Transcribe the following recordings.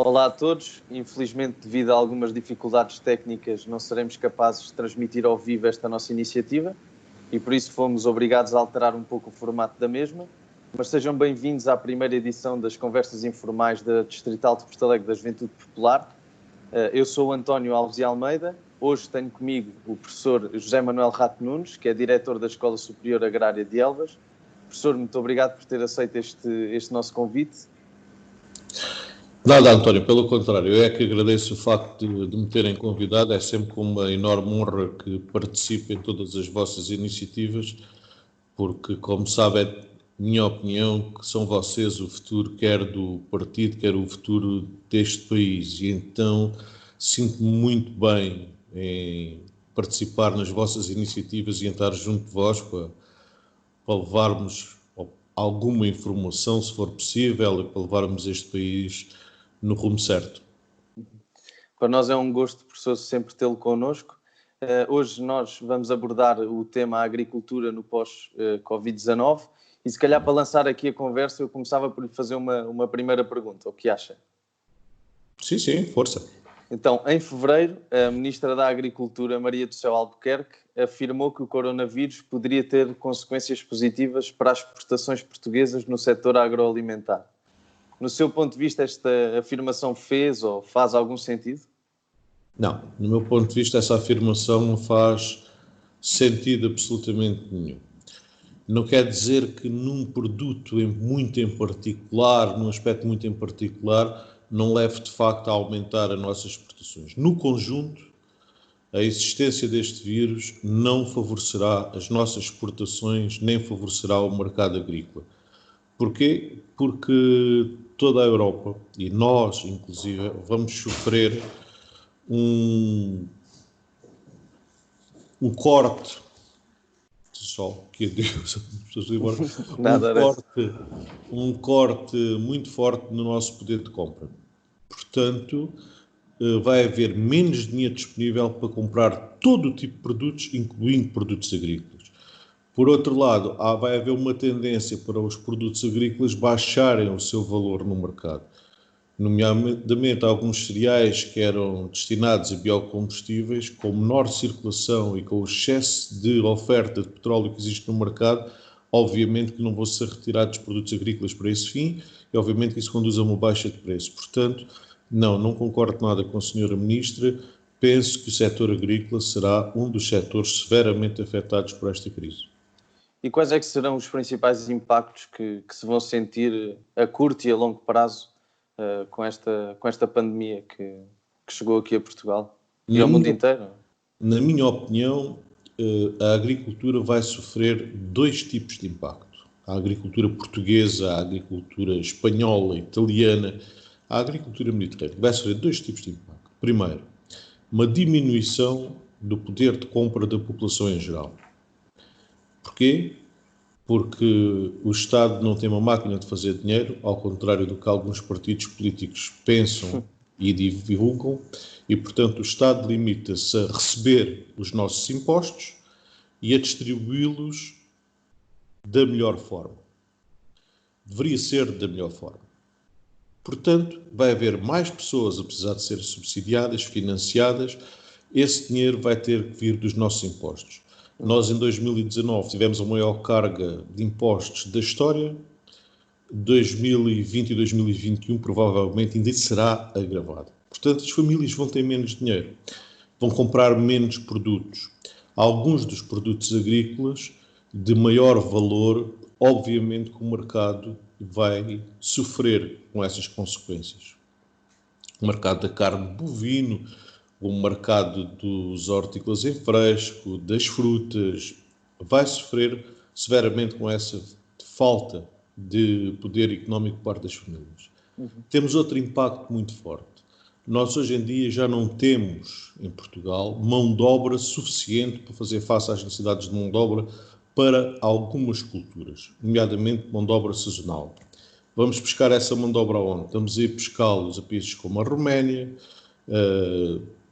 Olá a todos. Infelizmente, devido a algumas dificuldades técnicas, não seremos capazes de transmitir ao vivo esta nossa iniciativa e por isso fomos obrigados a alterar um pouco o formato da mesma. Mas sejam bem-vindos à primeira edição das Conversas Informais da Distrital de Porto Alegre da Juventude Popular. Eu sou o António Alves de Almeida. Hoje tenho comigo o professor José Manuel Rato Nunes, que é diretor da Escola Superior Agrária de Elvas. Professor, muito obrigado por ter aceito este nosso convite. Nada, António, pelo contrário, eu é que agradeço o facto de me terem convidado, é sempre com uma enorme honra que participe em todas as vossas iniciativas, porque, como sabe, é minha opinião que são vocês o futuro, quer do partido, quer o futuro deste país, e então sinto-me muito bem em participar nas vossas iniciativas e em estar junto de vós para levarmos alguma informação, se for possível, e para levarmos este país no rumo certo. Para nós é um gosto, professor, sempre tê-lo connosco. Hoje nós vamos abordar o tema agricultura no pós-Covid-19 e se calhar para lançar aqui a conversa eu começava por lhe fazer uma primeira pergunta. O que acha? Sim, força. Então, em fevereiro, a Ministra da Agricultura, Maria do Céu Albuquerque, afirmou que o coronavírus poderia ter consequências positivas para as exportações portuguesas no setor agroalimentar. No seu ponto de vista, esta afirmação fez ou faz algum sentido? Não, no meu ponto de vista, essa afirmação não faz sentido absolutamente nenhum. Não quer dizer que num produto muito em particular, num aspecto muito em particular, não leve de facto a aumentar as nossas exportações. No conjunto, a existência deste vírus não favorecerá as nossas exportações, nem favorecerá o mercado agrícola. Porquê? Porque toda a Europa, e nós inclusive, vamos sofrer um corte, só que Deus, um corte muito forte no nosso poder de compra. Portanto, vai haver menos dinheiro disponível para comprar todo o tipo de produtos, incluindo produtos agrícolas. Por outro lado, vai haver uma tendência para os produtos agrícolas baixarem o seu valor no mercado. Nomeadamente, alguns cereais que eram destinados a biocombustíveis, com menor circulação e com o excesso de oferta de petróleo que existe no mercado, obviamente que não vão ser retirados produtos agrícolas para esse fim e obviamente que isso conduz a uma baixa de preço. Portanto, não concordo nada com a senhora Ministra. Penso que o setor agrícola será um dos setores severamente afetados por esta crise. E quais é que serão os principais impactos que se vão sentir a curto e a longo prazo com esta pandemia que chegou aqui a Portugal e ao mundo inteiro? Na minha opinião, a agricultura vai sofrer dois tipos de impacto. A agricultura portuguesa, a agricultura espanhola, italiana, a agricultura mediterrânea vai sofrer dois tipos de impacto. Primeiro, uma diminuição do poder de compra da população em geral. Porquê? Porque o Estado não tem uma máquina de fazer dinheiro, ao contrário do que alguns partidos políticos pensam e divulgam, e, portanto, o Estado limita-se a receber os nossos impostos e a distribuí-los da melhor forma. Deveria ser da melhor forma. Portanto, vai haver mais pessoas a precisar de ser subsidiadas, financiadas. Esse dinheiro vai ter que vir dos nossos impostos. Nós, em 2019, tivemos a maior carga de impostos da história. 2020 e 2021 provavelmente ainda será agravado. Portanto, as famílias vão ter menos dinheiro, vão comprar menos produtos. Alguns dos produtos agrícolas de maior valor, obviamente que o mercado vai sofrer com essas consequências. O mercado da carne bovino, o mercado dos hortícolas em fresco, das frutas, vai sofrer severamente com essa falta de poder económico por parte das famílias. Temos outro impacto muito forte. Nós hoje em dia já não temos em Portugal mão de obra suficiente para fazer face às necessidades de mão de obra para algumas culturas, nomeadamente mão de obra sazonal. Vamos pescar essa mão de obra onde? Estamos a ir pescá-los a países como a Roménia,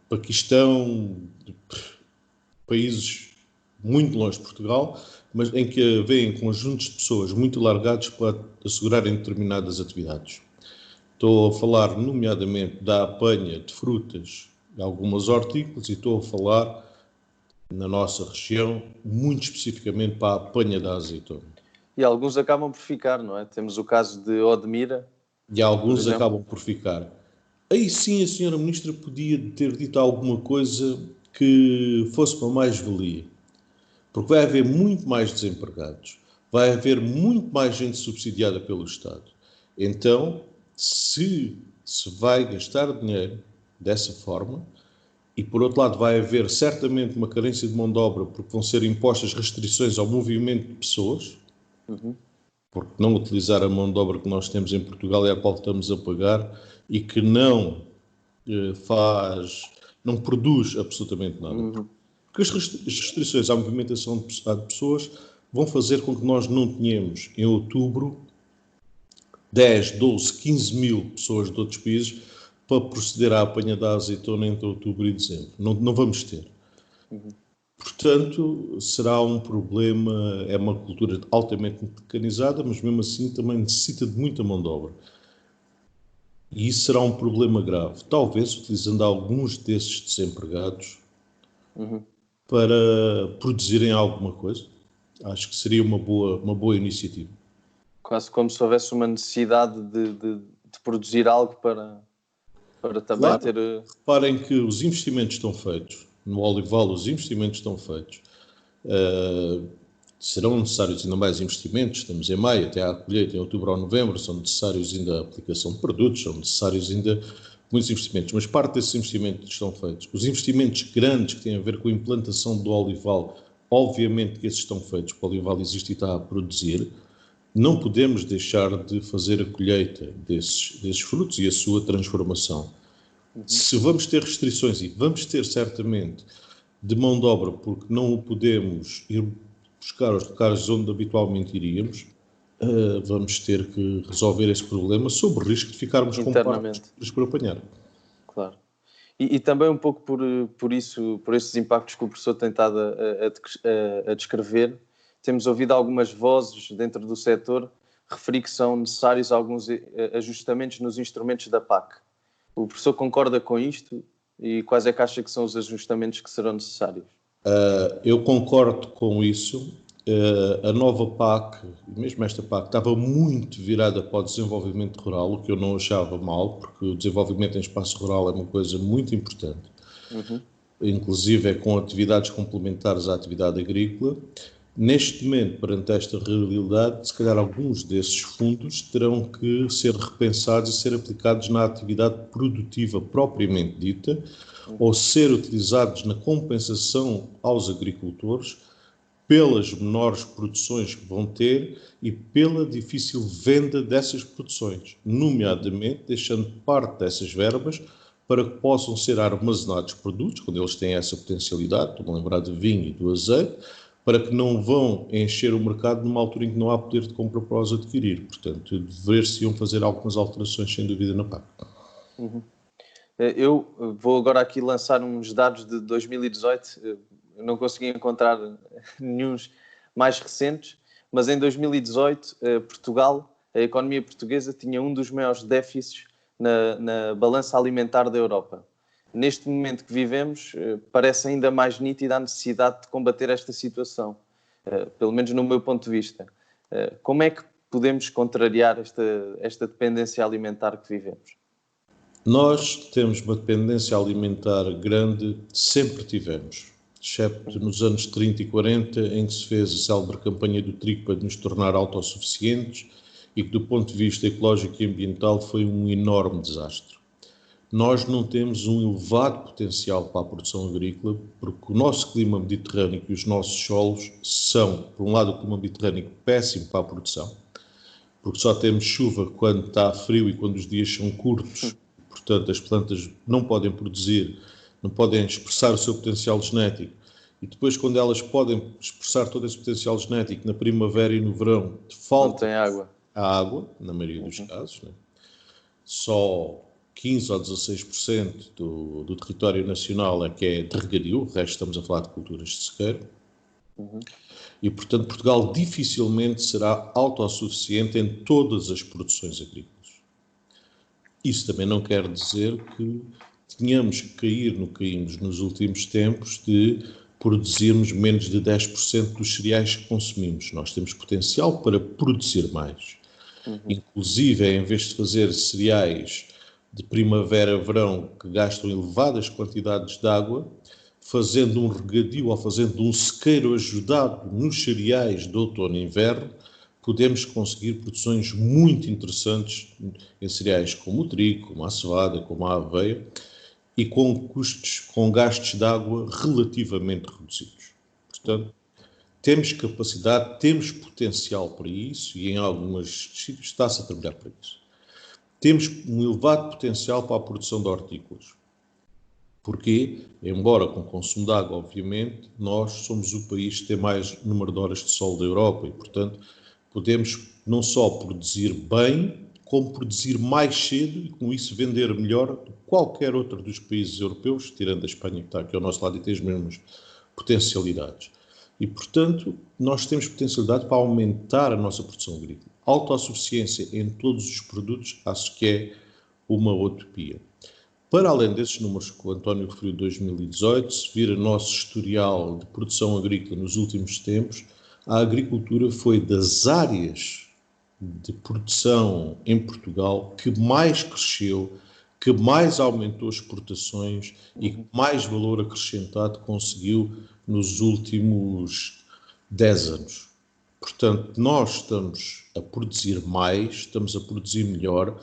Paquistão, países muito longe de Portugal, mas em que vêm conjuntos de pessoas muito largados para assegurarem determinadas atividades. Estou a falar, nomeadamente, da apanha de frutas e algumas hortícolas, e estou a falar, na nossa região, muito especificamente para a apanha da azeitona. E alguns acabam por ficar, não é? Temos o caso de Odmira, E por alguns exemplo. acabam por ficar. Aí sim a senhora Ministra podia ter dito alguma coisa que fosse uma mais-valia. Porque vai haver muito mais desempregados, vai haver muito mais gente subsidiada pelo Estado. Então, se vai gastar dinheiro dessa forma, e por outro lado vai haver certamente uma carência de mão de obra, porque vão ser impostas restrições ao movimento de pessoas, porque não utilizar a mão de obra que nós temos em Portugal e a qual estamos a pagar, e que não não produz absolutamente nada. Porque as restrições à movimentação de pessoas vão fazer com que nós não tenhamos em outubro 10, 12, 15 mil pessoas de outros países para proceder à apanha da azeitona entre outubro e dezembro. Não vamos ter. Portanto, será um problema, é uma cultura altamente mecanizada, mas mesmo assim também necessita de muita mão de obra. E isso será um problema grave. Talvez utilizando alguns desses desempregados para produzirem alguma coisa. Acho que seria uma boa iniciativa. Quase como se houvesse uma necessidade de produzir algo para também Claro, ter... reparem que os investimentos estão feitos. No Olival, os investimentos estão feitos. Serão necessários ainda mais investimentos. Estamos em maio, até à colheita, em outubro ou novembro, são necessários ainda a aplicação de produtos, são necessários ainda muitos investimentos, mas parte desses investimentos estão feitos. Os investimentos grandes que têm a ver com a implantação do olival, obviamente que esses estão feitos, porque o olival existe e está a produzir. Não podemos deixar de fazer a colheita desses frutos e a sua transformação. Se vamos ter restrições, e vamos ter certamente, de mão de obra, porque não o podemos ir buscar aos locais onde habitualmente iríamos, vamos ter que resolver esse problema sob o risco de ficarmos com partes por apanhar. Claro. E também um pouco por esses impactos que o professor tem estado a descrever, temos ouvido algumas vozes dentro do setor referir que são necessários alguns ajustamentos nos instrumentos da PAC. O professor concorda com isto? E quais é que acha que são os ajustamentos que serão necessários? Eu concordo com isso. A nova PAC, mesmo esta PAC, estava muito virada para o desenvolvimento rural, o que eu não achava mal, porque o desenvolvimento em espaço rural é uma coisa muito importante. Inclusive é com atividades complementares à atividade agrícola. Neste momento, perante esta realidade, se calhar alguns desses fundos terão que ser repensados e ser aplicados na atividade produtiva propriamente dita, ou ser utilizados na compensação aos agricultores pelas menores produções que vão ter e pela difícil venda dessas produções, nomeadamente deixando parte dessas verbas para que possam ser armazenados produtos, quando eles têm essa potencialidade, estou a lembrar do vinho e do azeite, para que não vão encher o mercado numa altura em que não há poder de compra para os adquirir. Portanto, dever-se-iam fazer algumas alterações, sem dúvida, na PAC. Eu vou agora aqui lançar uns dados de 2018. Eu não consegui encontrar nenhum mais recentes, mas em 2018, Portugal, a economia portuguesa, tinha um dos maiores déficits na balança alimentar da Europa. Neste momento que vivemos, parece ainda mais nítida a necessidade de combater esta situação, pelo menos no meu ponto de vista. Como é que podemos contrariar esta dependência alimentar que vivemos? Nós temos uma dependência alimentar grande, sempre tivemos, excepto nos anos 30 e 40, em que se fez a célebre campanha do trigo para nos tornar autossuficientes e que, do ponto de vista ecológico e ambiental, foi um enorme desastre. Nós não temos um elevado potencial para a produção agrícola, porque o nosso clima mediterrâneo e os nossos solos são, por um lado, o clima mediterrâneo péssimo para a produção, porque só temos chuva quando está frio e quando os dias são curtos. Portanto, as plantas não podem produzir, não podem expressar o seu potencial genético. E depois, quando elas podem expressar todo esse potencial genético na primavera e no verão, falta a água, na maioria dos casos, né? Só 15 ou 16% do território nacional é que é de regadio, o resto estamos a falar de culturas de sequeiro. E, portanto, Portugal dificilmente será autossuficiente em todas as produções agrícolas. Isso também não quer dizer que tínhamos que cair no que caímos nos últimos tempos de produzirmos menos de 10% dos cereais que consumimos. Nós temos potencial para produzir mais. Inclusive, em vez de fazer cereais de primavera-verão que gastam elevadas quantidades de água, fazendo um regadio ou fazendo um sequeiro ajudado nos cereais de outono e inverno, podemos conseguir produções muito interessantes em cereais como o trigo, como a cevada, como a aveia, e com custos, com gastos de água relativamente reduzidos. Portanto, temos capacidade, temos potencial para isso e em alguns sítios está-se a trabalhar para isso. Temos um elevado potencial para a produção de hortícolas. Porque, embora com consumo de água, obviamente, nós somos o país que tem mais número de horas de sol da Europa e, portanto, podemos não só produzir bem, como produzir mais cedo e, com isso, vender melhor do que qualquer outro dos países europeus, tirando a Espanha, que está aqui ao nosso lado e tem as mesmas potencialidades. E, portanto, nós temos potencialidade para aumentar a nossa produção agrícola. Autossuficiência em todos os produtos, acho que é uma utopia. Para além desses números que o António referiu de 2018, se vir o nosso historial de produção agrícola nos últimos tempos, a agricultura foi das áreas de produção em Portugal que mais cresceu, que mais aumentou exportações e que mais valor acrescentado conseguiu nos últimos 10 anos. Portanto, nós estamos a produzir mais, estamos a produzir melhor,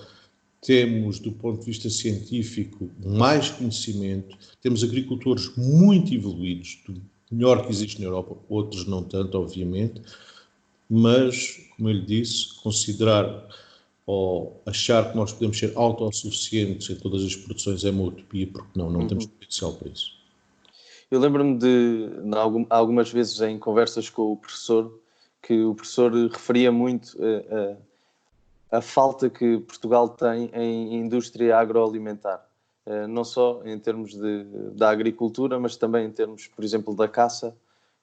temos, do ponto de vista científico, mais conhecimento, temos agricultores muito evoluídos, do melhor que existe na Europa, outros não tanto, obviamente, mas, como eu lhe disse, considerar ou achar que nós podemos ser autossuficientes em todas as produções é uma utopia, porque não temos potencial para isso. Eu lembro-me de, algumas vezes em conversas com o professor, que o professor referia muito a falta que Portugal tem em indústria agroalimentar. Não só em termos da agricultura, mas também em termos, por exemplo, da caça,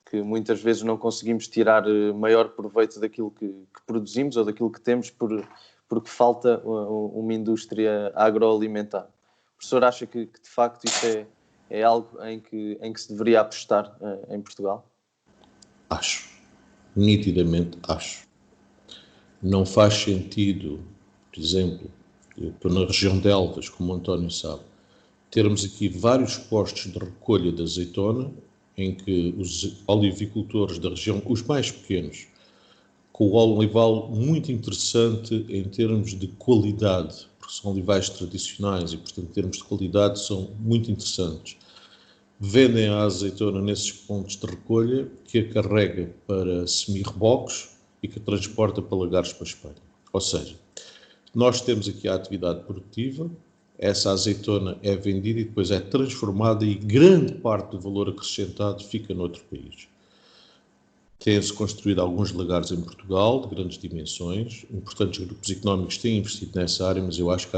que muitas vezes não conseguimos tirar maior proveito daquilo que produzimos ou daquilo que temos porque falta uma indústria agroalimentar. O professor acha que de facto isso é algo em que se deveria apostar em Portugal? Acho. Nitidamente acho. Não faz sentido, por exemplo, eu estou na região de Elvas, como o António sabe, termos aqui vários postos de recolha de azeitona, em que os olivicultores da região, os mais pequenos, com o olival muito interessante em termos de qualidade, porque são olivais tradicionais e, portanto, em termos de qualidade, são muito interessantes. Vendem a azeitona nesses pontos de recolha, que a carrega para semi-reboques e que a transporta para lagares para a Espanha. Ou seja, nós temos aqui a atividade produtiva, essa azeitona é vendida e depois é transformada e grande parte do valor acrescentado fica noutro país. Têm-se construído alguns lagares em Portugal, de grandes dimensões. Importantes grupos económicos têm investido nessa área, mas eu acho que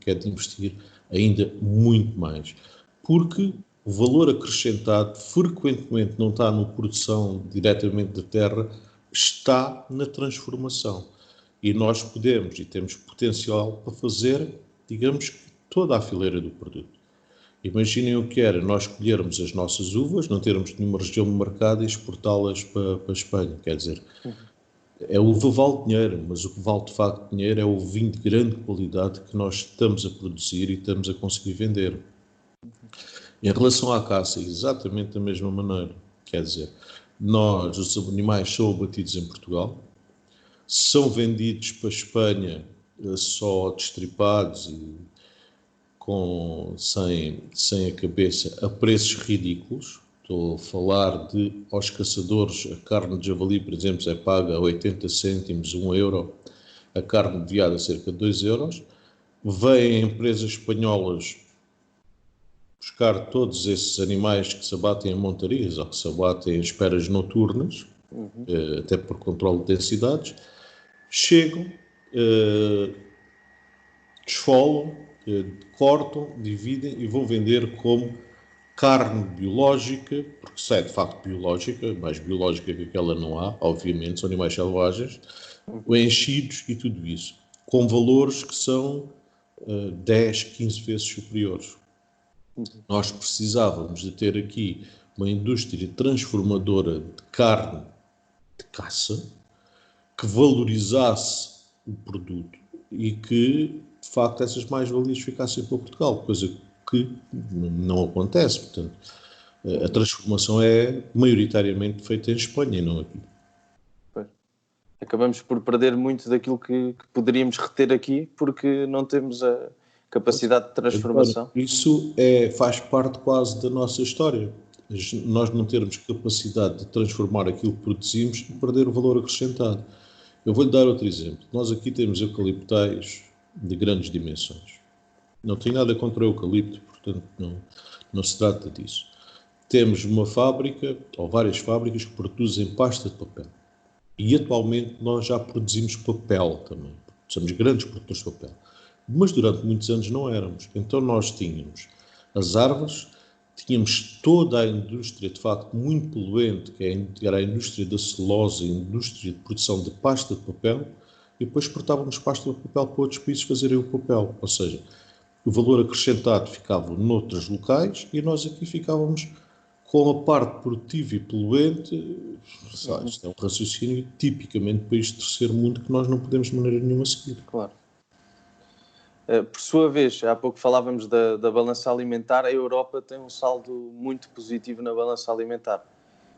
é de investir ainda muito mais. Porque o valor acrescentado frequentemente não está na produção diretamente da terra, está na transformação. E nós podemos e temos potencial para fazer, digamos, toda a fileira do produto. Imaginem o que era nós colhermos as nossas uvas, não termos nenhuma região de mercado e exportá-las para a Espanha. Quer dizer, a uva vale dinheiro, mas o que vale de facto dinheiro é o vinho de grande qualidade que nós estamos a produzir e estamos a conseguir vender. Em relação à caça, exatamente da mesma maneira. Quer dizer, os animais são abatidos em Portugal, são vendidos para a Espanha só destripados e sem a cabeça a preços ridículos. Estou a falar aos caçadores, a carne de javali, por exemplo, é paga a 80 cêntimos, 1 euro, a carne de veado a cerca de 2 euros. Vêm empresas espanholas buscar todos esses animais que se abatem em montarias ou que se abatem em esperas noturnas, até por controle de densidades, chegam, desfolam, cortam, dividem e vão vender como carne biológica, porque se é de facto biológica, mais biológica que aquela não há, obviamente, são animais selvagens, enchidos e tudo isso, com valores que são 10, 15 vezes superiores. Nós precisávamos de ter aqui uma indústria transformadora de carne de caça que valorizasse o produto e que, de facto, essas mais-valias ficassem para Portugal, coisa que não acontece. Portanto, a transformação é maioritariamente feita em Espanha e não aqui. Acabamos por perder muito daquilo que poderíamos reter aqui porque não temos a capacidade de transformação. Isso faz parte quase da nossa história. Nós não termos capacidade de transformar aquilo que produzimos e perder o valor acrescentado. Eu vou-lhe dar outro exemplo. Nós aqui temos eucaliptais de grandes dimensões. Não tenho nada contra o eucalipto, portanto não se trata disso. Temos uma fábrica, ou várias fábricas, que produzem pasta de papel. E atualmente nós já produzimos papel também. Somos grandes produtores de papel. Mas durante muitos anos não éramos. Então nós tínhamos as árvores, tínhamos toda a indústria, de facto, muito poluente, que era a indústria da celulose, a indústria de produção de pasta de papel, e depois exportávamos pasta de papel para outros países fazerem o papel. Ou seja, o valor acrescentado ficava noutros locais e nós aqui ficávamos com a parte produtiva e poluente. Isto é um raciocínio tipicamente de país de terceiro mundo que nós não podemos de maneira nenhuma seguir. Claro. Por sua vez, há pouco falávamos da balança alimentar, a Europa tem um saldo muito positivo na balança alimentar.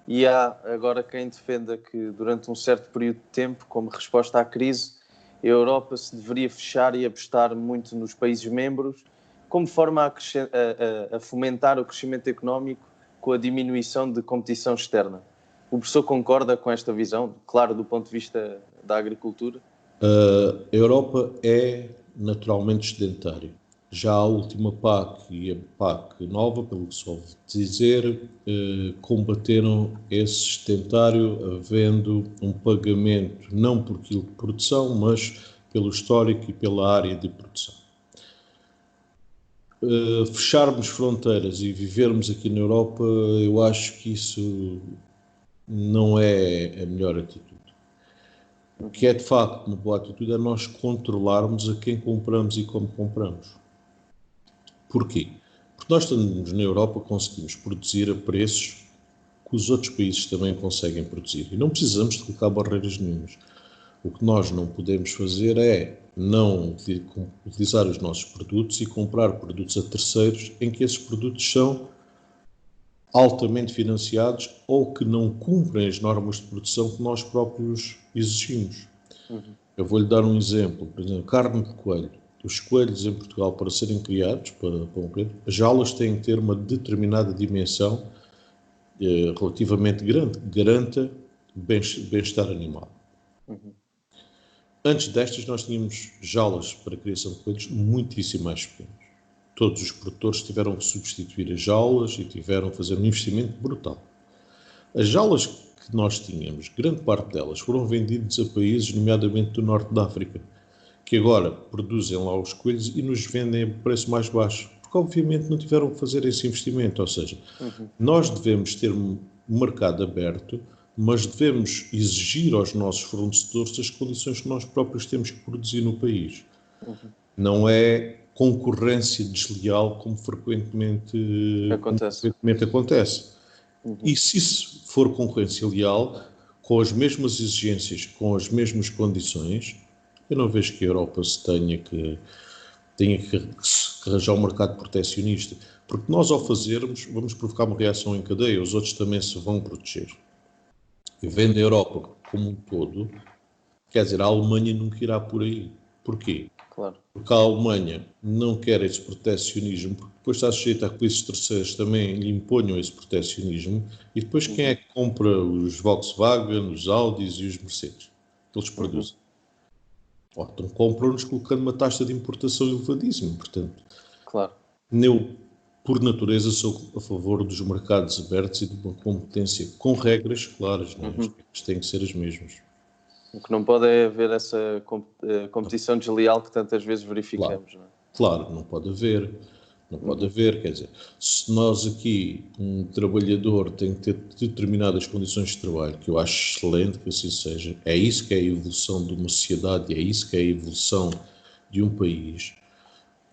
E há agora quem defenda que durante um certo período de tempo, como resposta à crise, a Europa se deveria fechar e apostar muito nos países membros, como forma a fomentar o crescimento económico com a diminuição de competição externa. O professor concorda com esta visão, claro, do ponto de vista da agricultura? A Europa é naturalmente sedentária. Já a última PAC e a PAC nova, pelo que se ouve dizer, combateram esse sedentário, havendo um pagamento não por quilo de produção, mas pelo histórico e pela área de produção. Fecharmos fronteiras e vivermos aqui na Europa, eu acho que isso não é a melhor atitude. O que é de facto uma boa atitude é nós controlarmos a quem compramos e como compramos. Porquê? Porque nós estamos na Europa, conseguimos produzir a preços que os outros países também conseguem produzir. E não precisamos de colocar barreiras nenhumas. O que nós não podemos fazer é não utilizar os nossos produtos e comprar produtos a terceiros em que esses produtos são altamente financiados ou que não cumprem as normas de produção que nós próprios exigimos. Eu vou-lhe dar um exemplo. Por exemplo, carne de coelho. Os coelhos em Portugal, para serem criados, para um coelho, as jaulas têm que ter uma determinada dimensão relativamente grande, que garanta bem-estar animal. Antes destas, nós tínhamos jaulas para a criação de coelhos muitíssimo mais pequenas. Todos os produtores tiveram que substituir as jaulas e tiveram que fazer um investimento brutal. As jaulas que nós tínhamos, grande parte delas, foram vendidas a países, nomeadamente do norte da África, que agora produzem lá os coelhos e nos vendem a preço mais baixo, porque obviamente não tiveram que fazer esse investimento. Ou seja, nós devemos ter um mercado aberto, mas devemos exigir aos nossos fornecedores as condições que nós próprios temos que produzir no país. Não é concorrência desleal como frequentemente acontece. E se isso for concorrência leal, com as mesmas exigências, com as mesmas condições, eu não vejo que a Europa tenha que arranjar um mercado proteccionista, porque nós ao fazermos vamos provocar uma reação em cadeia, os outros também se vão proteger. E vendo a Europa como um todo, quer dizer, a Alemanha nunca irá por aí. Porquê? Claro. Porque a Alemanha não quer esse proteccionismo, porque depois está sujeita a que países terceiros também lhe imponham esse proteccionismo, e depois quem é que compra os Volkswagen, os Audis e os Mercedes que eles produzem? Então compram-nos colocando uma taxa de importação elevadíssima. Portanto, claro. Eu, por natureza, sou a favor dos mercados abertos e de uma competência com regras claras. Não é? As regras têm que ser as mesmas. O que não pode é haver essa competição desleal que tantas vezes verificamos. Claro, não é? Claro, não pode haver. Não pode haver, quer dizer, se nós aqui, um trabalhador tem que ter determinadas condições de trabalho, que eu acho excelente que assim seja, é isso que é a evolução de uma sociedade, é isso que é a evolução de um país.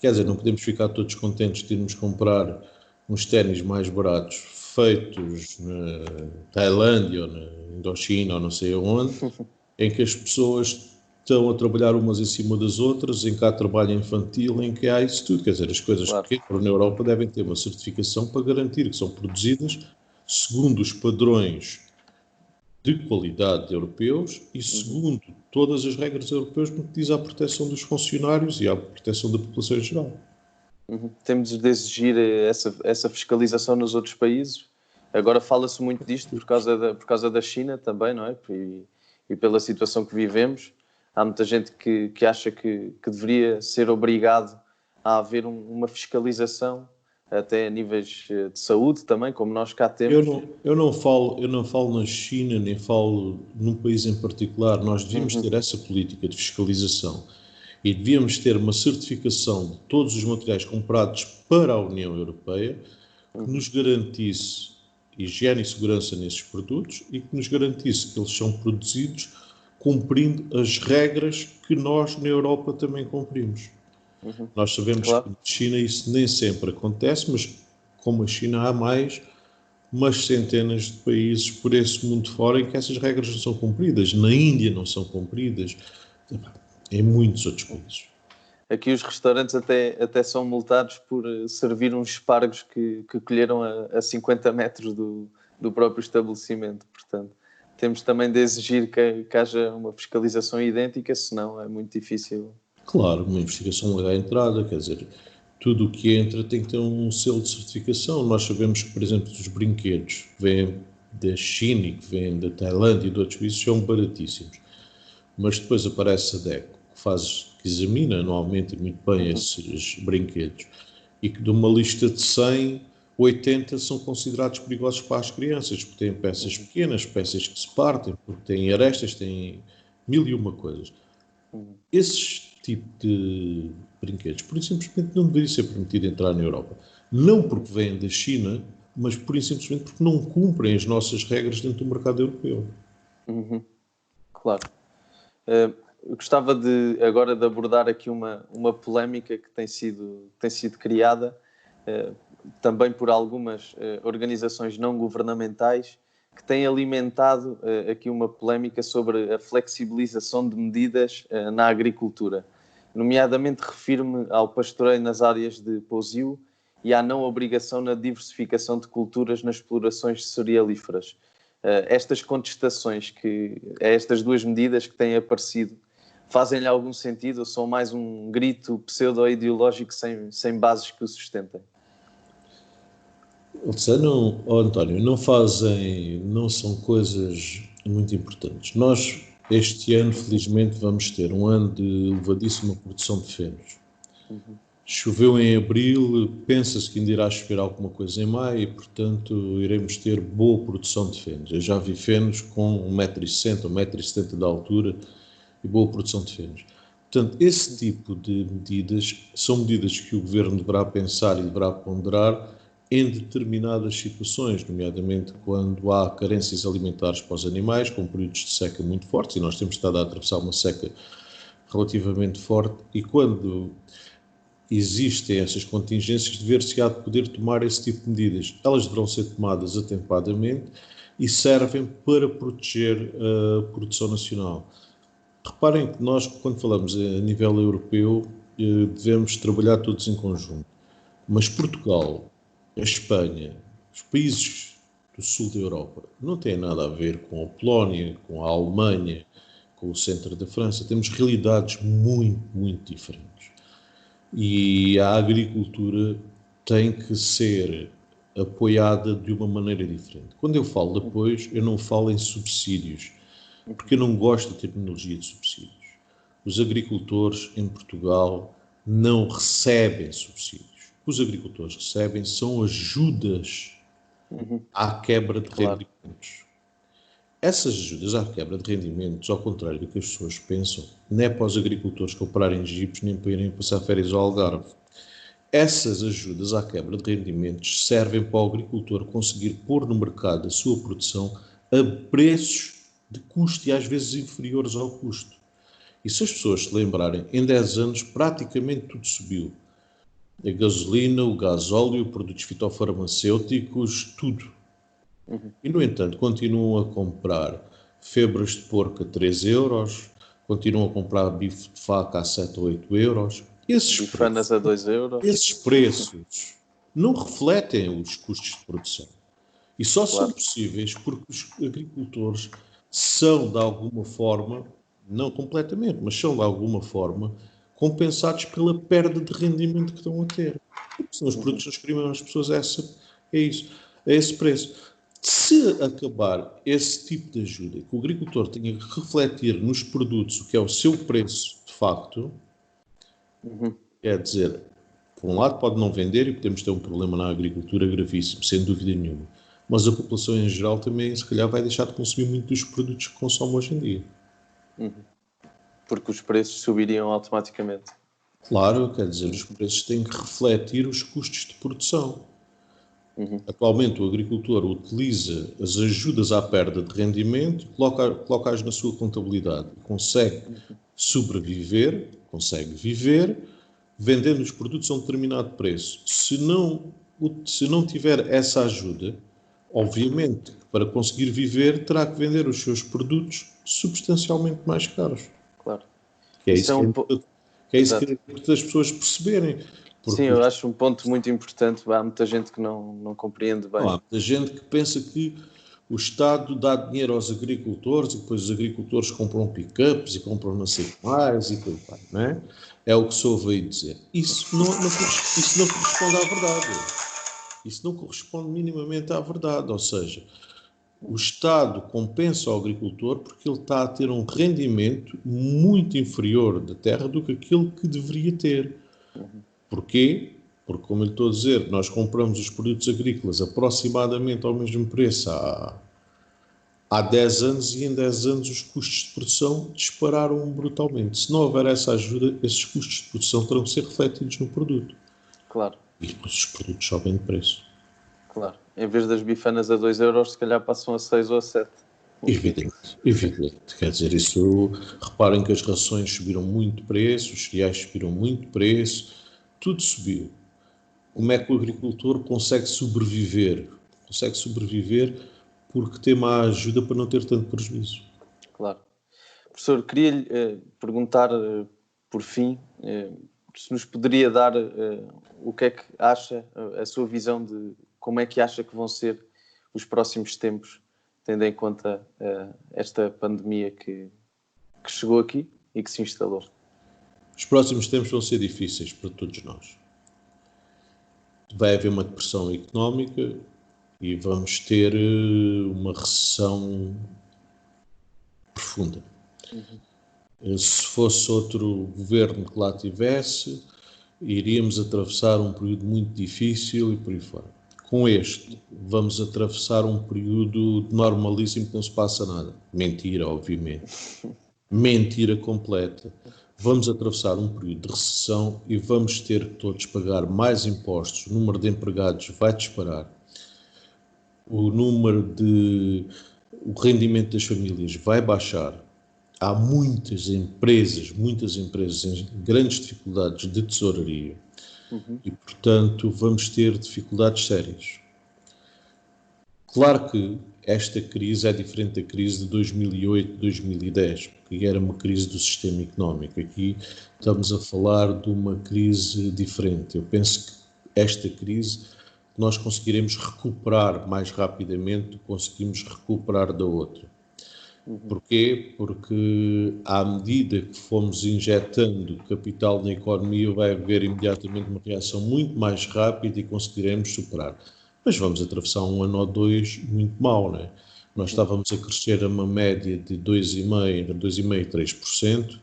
Quer dizer, não podemos ficar todos contentes de irmos comprar uns ténis mais baratos feitos na Tailândia ou na Indochina ou não sei aonde, em que as pessoas estão a trabalhar umas em cima das outras, em que há trabalho infantil, em que há isso tudo. Quer dizer, as coisas Claro. que entram na Europa devem ter uma certificação para garantir que são produzidas segundo os padrões de qualidade europeus e segundo todas as regras europeias no que diz à proteção dos funcionários e à proteção da população em geral. Temos de exigir essa fiscalização nos outros países. Agora fala-se muito disto por causa da China também, não é? E pela situação que vivemos. Há muita gente que acha que deveria ser obrigado a haver uma fiscalização, até a níveis de saúde também, como nós cá temos. Eu não falo na China, nem falo num país em particular. Nós devíamos ter essa política de fiscalização e devíamos ter uma certificação de todos os materiais comprados para a União Europeia que nos garantisse higiene e segurança nesses produtos e que nos garantisse que eles são produzidos cumprindo as regras que nós na Europa também cumprimos. Nós sabemos que na China isso nem sempre acontece, mas como a China há mais umas centenas de países por esse mundo fora em que essas regras não são cumpridas. Na Índia não são cumpridas, em muitos outros países. Aqui os restaurantes até são multados por servir uns espargos que colheram a 50 metros do próprio estabelecimento. Portanto, temos também de exigir que haja uma fiscalização idêntica, senão é muito difícil. Claro, uma investigação legal à entrada, quer dizer, tudo o que entra tem que ter um selo de certificação. Nós sabemos que, por exemplo, os brinquedos que vêm da China e que vêm da Tailândia e de outros países são baratíssimos. Mas depois aparece a DECO, que examina anualmente e muito bem esses brinquedos e que de uma lista de 100, 80 são considerados perigosos para as crianças, porque têm peças pequenas, peças que se partem, porque têm arestas, têm mil e uma coisas. Esse tipo de brinquedos, por simplesmente não deveria ser permitido entrar na Europa. Não porque vêm da China, mas por simplesmente porque não cumprem as nossas regras dentro do mercado europeu. Claro. Eu gostava agora de abordar aqui uma polémica que tem sido criada também por algumas organizações não governamentais que têm alimentado aqui uma polémica sobre a flexibilização de medidas na agricultura. Nomeadamente, refiro-me ao pastoreio nas áreas de pousio e à não obrigação na diversificação de culturas nas explorações cerealíferas. Estas contestações a estas duas medidas que têm aparecido fazem-lhe algum sentido ou são mais um grito pseudo-ideológico sem bases que o sustentem? António, não são coisas muito importantes. Nós, este ano, felizmente, vamos ter um ano de elevadíssima produção de fenos. Choveu em abril, pensa-se que ainda irá chover alguma coisa em maio e, portanto, iremos ter boa produção de fenos. Eu já vi fenos com 1,60 m, 1,70 m de altura e boa produção de fenos. Portanto, esse tipo de medidas são medidas que o Governo deverá pensar e deverá ponderar em determinadas situações, nomeadamente quando há carências alimentares para os animais, com períodos de seca muito fortes, e nós temos estado a atravessar uma seca relativamente forte, e quando existem essas contingências, dever-se-á de poder tomar esse tipo de medidas. Elas deverão ser tomadas atempadamente e servem para proteger a produção nacional. Reparem que nós, quando falamos a nível europeu, devemos trabalhar todos em conjunto. Mas Portugal, a Espanha, os países do sul da Europa, não têm nada a ver com a Polónia, com a Alemanha, com o centro da França. Temos realidades muito, muito diferentes. E a agricultura tem que ser apoiada de uma maneira diferente. Quando eu falo de apoios, eu não falo em subsídios, porque eu não gosto da terminologia de subsídios. Os agricultores em Portugal não recebem subsídios. O que os agricultores recebem são ajudas à quebra de rendimentos. Essas ajudas à quebra de rendimentos, ao contrário do que as pessoas pensam, não é para os agricultores comprarem jipes nem para irem passar férias ao Algarve. Essas ajudas à quebra de rendimentos servem para o agricultor conseguir pôr no mercado a sua produção a preços de custo e às vezes inferiores ao custo. E se as pessoas se lembrarem, em 10 anos praticamente tudo subiu. A gasolina, o gasóleo, produtos fitofarmacêuticos, tudo. E, no entanto, continuam a comprar febras de porco a 3 euros, continuam a comprar bife de faca a 7 ou 8 euros. Bifanas a 2 euros. Esses preços não refletem os custos de produção. E só são possíveis porque os agricultores são, de alguma forma, não completamente, mas são, de alguma forma, compensados pela perda de rendimento que estão a ter. Porque senão os produtos não exprimem às pessoas a esse preço. Se acabar esse tipo de ajuda, que o agricultor tenha que refletir nos produtos o que é o seu preço de facto, quer dizer, por um lado pode não vender e podemos ter um problema na agricultura gravíssimo, sem dúvida nenhuma. Mas a população em geral também, se calhar, vai deixar de consumir muito dos produtos que consome hoje em dia. Porque os preços subiriam automaticamente. Claro, quer dizer, os preços têm que refletir os custos de produção. Atualmente o agricultor utiliza as ajudas à perda de rendimento, coloca-as na sua contabilidade, consegue sobreviver, consegue viver, vendendo os produtos a um determinado preço. Se não tiver essa ajuda, obviamente, para conseguir viver, terá que vender os seus produtos substancialmente mais caros. Claro. Que é isso que as pessoas perceberem. Sim, eu acho um ponto muito importante. Há muita gente que não compreende bem. Há muita gente que pensa que o Estado dá dinheiro aos agricultores e depois os agricultores compram pick-ups e compram não sei o que mais e tudo bem, não é? É o que se ouve aí dizer. Isso não corresponde à verdade. Isso não corresponde minimamente à verdade. Ou seja, o Estado compensa o agricultor porque ele está a ter um rendimento muito inferior da terra do que aquilo que deveria ter. Porquê? Porque, como eu lhe estou a dizer, nós compramos os produtos agrícolas aproximadamente ao mesmo preço há 10 anos e em 10 anos os custos de produção dispararam brutalmente. Se não houver essa ajuda, esses custos de produção terão que ser refletidos no produto. Claro. E depois os produtos sobem de preço. Claro. Em vez das bifanas a 2 euros, se calhar passam a 6 ou a 7. Evidente. Quer dizer, isso, reparem que as rações subiram muito de preço, os cereais subiram muito de preço, tudo subiu. Como é que o agricultor consegue sobreviver? Consegue sobreviver porque tem má ajuda para não ter tanto prejuízo. Claro. Professor, queria-lhe perguntar, por fim, se nos poderia dar o que é que acha, a sua visão de como é que acha que vão ser os próximos tempos, tendo em conta esta pandemia que chegou aqui e que se instalou. Os próximos tempos vão ser difíceis para todos nós. Vai haver uma depressão económica e vamos ter uma recessão profunda. Se fosse outro governo que lá tivesse, iríamos atravessar um período muito difícil e por aí fora. Com este, vamos atravessar um período normalíssimo que não se passa nada. Mentira, obviamente. Mentira completa. Vamos atravessar um período de recessão e vamos ter que todos pagar mais impostos. O número de empregados vai disparar. O rendimento das famílias vai baixar. Há muitas empresas em grandes dificuldades de tesouraria. E, portanto, vamos ter dificuldades sérias. Claro que esta crise é diferente da crise de 2008, 2010, porque era uma crise do sistema económico. Aqui estamos a falar de uma crise diferente. Eu penso que esta crise nós conseguiremos recuperar mais rapidamente do que conseguimos recuperar da outra. Porquê? Porque à medida que fomos injetando capital na economia vai haver imediatamente uma reação muito mais rápida e conseguiremos superar. Mas vamos atravessar um ano ou dois muito mau, não é? Nós estávamos a crescer a uma média de 2,5%, 3%,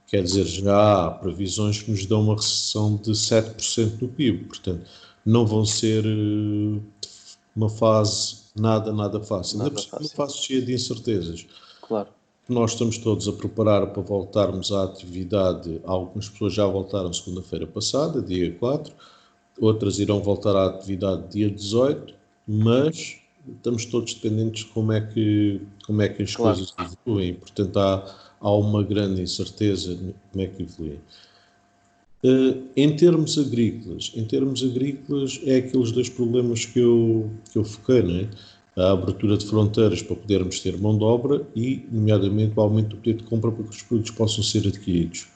quer dizer, já há previsões que nos dão uma recessão de 7% do PIB, portanto, não vão ser uma fase nada fácil. Ainda por cima, uma fase cheia de incertezas. Claro. Nós estamos todos a preparar para voltarmos à atividade. Algumas pessoas já voltaram segunda-feira passada, dia 4, outras irão voltar à atividade dia 18, mas estamos todos dependentes de como é que as coisas evoluem. Portanto, há uma grande incerteza como é que evoluem. Em termos agrícolas, é aqueles dois problemas que eu foquei, não é? A abertura de fronteiras para podermos ter mão de obra e, nomeadamente, o aumento do poder de compra para que os produtos possam ser adquiridos.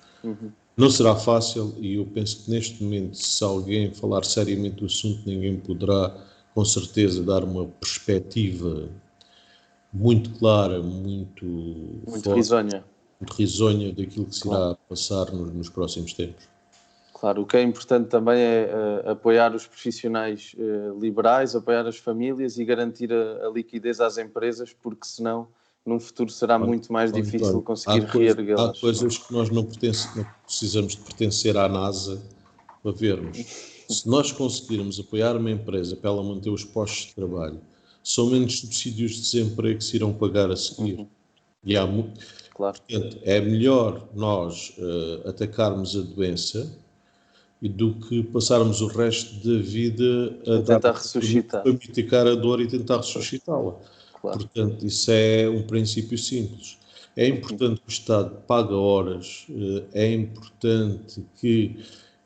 Não será fácil e eu penso que neste momento, se alguém falar seriamente do assunto, ninguém poderá, com certeza, dar uma perspectiva muito clara, muito forte, risonha. muito risonha daquilo que se irá passar nos próximos tempos. Claro, o que é importante também é apoiar os profissionais liberais, apoiar as famílias e garantir a liquidez às empresas, porque senão, num futuro, será muito mais difícil conseguir reerguê-las. Há coisas que nós não precisamos de pertencer à NASA para vermos. Se nós conseguirmos apoiar uma empresa para ela manter os postos de trabalho, são menos subsídios de desemprego que se irão pagar a seguir. E há muito. Claro. Portanto, é melhor nós atacarmos a doença do que passarmos o resto da vida a tentar ressuscitar, para mitigar a dor e tentar ressuscitá-la. Claro. Portanto, isso é um princípio simples. É importante que o Estado pague horas, é importante que,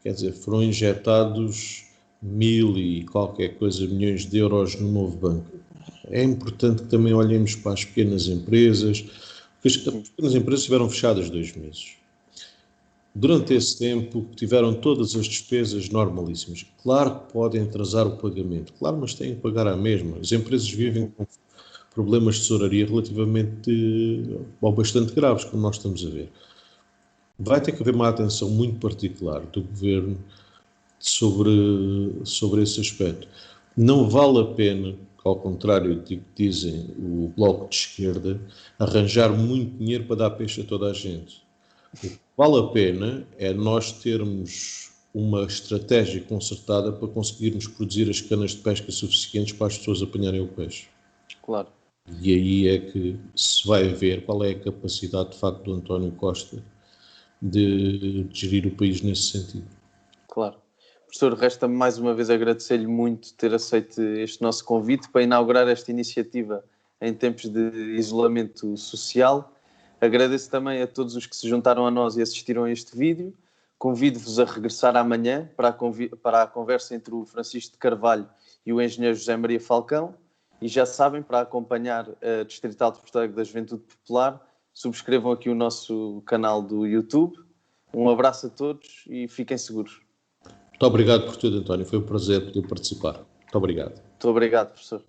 quer dizer, foram injetados 1.000 e qualquer coisa milhões de euros no novo banco. É importante que também olhemos para as pequenas empresas, porque as pequenas empresas estiveram fechadas 2 meses. Durante esse tempo tiveram todas as despesas normalíssimas. Claro que podem atrasar o pagamento, claro, mas têm que pagar à mesma. As empresas vivem com problemas de tesouraria relativamente ou bastante graves, como nós estamos a ver. Vai ter que haver uma atenção muito particular do Governo sobre esse aspecto. Não vale a pena, ao contrário do que dizem o Bloco de Esquerda, arranjar muito dinheiro para dar peixe a toda a gente. O que vale a pena é nós termos uma estratégia concertada para conseguirmos produzir as canas de pesca suficientes para as pessoas apanharem o peixe. Claro. E aí é que se vai ver qual é a capacidade, de facto, do António Costa de gerir o país nesse sentido. Claro. Professor, resta-me mais uma vez agradecer-lhe muito ter aceito este nosso convite para inaugurar esta iniciativa em tempos de isolamento social. Agradeço também a todos os que se juntaram a nós e assistiram a este vídeo. Convido-vos a regressar amanhã para a conversa entre o Francisco de Carvalho e o engenheiro José Maria Falcão. E já sabem, para acompanhar a Distrital de Portalegre da Juventude Popular, subscrevam aqui o nosso canal do YouTube. Um abraço a todos e fiquem seguros. Muito obrigado por tudo, António. Foi um prazer poder participar. Muito obrigado. Muito obrigado, professor.